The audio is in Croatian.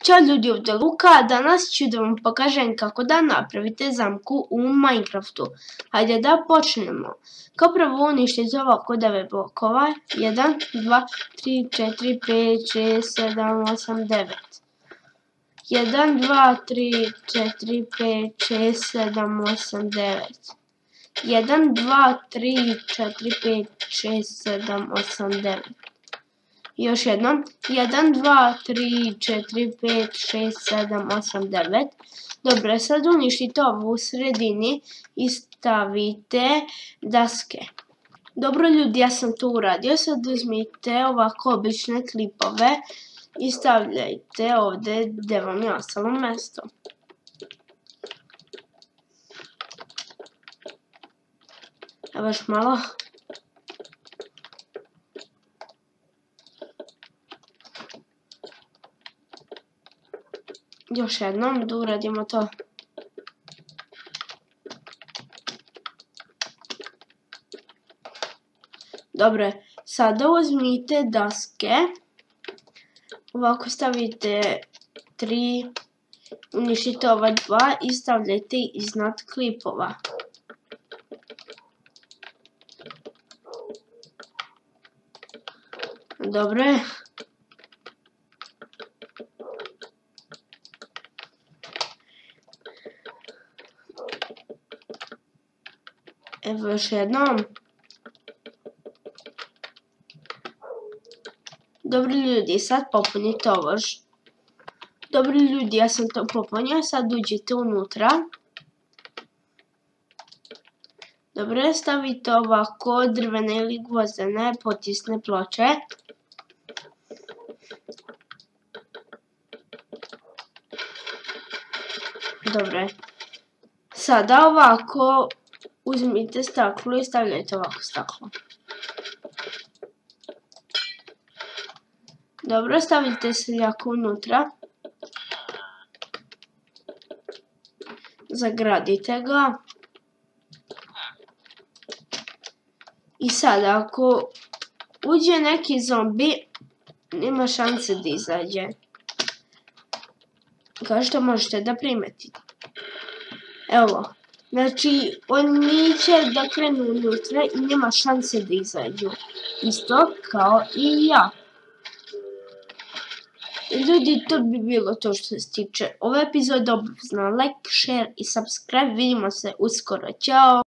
Ćao ljudi, ovdje Luka, danas ću da vam pokažem kako da napravite zamku u Minecraftu. Hajde da počnemo. Kao prvo uništite ovako 9 blokova. 1, 2, 3, 4, 5, 6, 7, 8, 9. 1, 2, 3, 4, 5, 6, 7, 8, 9. 1, 2, 3, 4, 5, 6, 7, 8, 9. Još jednom, 1, 2, 3, 4, 5, 6, 7, 8, 9. Dobro, sad uništite ovo u sredini i stavite daske. Dobro ljudi, ja sam to uradio, sad uzmite ovako obične klipove i stavljajte ovdje gdje vam je ostalo mjesto. Evo još malo. Još jednom da uradimo to. Dobro, sada uzmite daske. Ovako stavite 3, uništite ova 2 i stavljajte iznad klipova. Dobro. Evo još jednom. Dobro ljudi, sad popunite ovo. Dobro ljudi, ja sam to popunio, sad uđite unutra. Dobro, stavite ovako drvene ili gvozdene potisne ploče. Dobro. Sada ovako uzmite staklo i stavljajte ovako staklo. Dobro, stavite seljaka unutra. Zagradite ga. I sada ako uđe neki zombi, nema šanse da izađe. Kao što možete da primetite. Evo. Znači, oni će da krenu unutra i nema šanse da izađu. Isto kao i ja. Ljudi, to bi bilo to što se tiče ove epizode. Obavezno like, share i subscribe. Vidimo se uskoro. Ćao!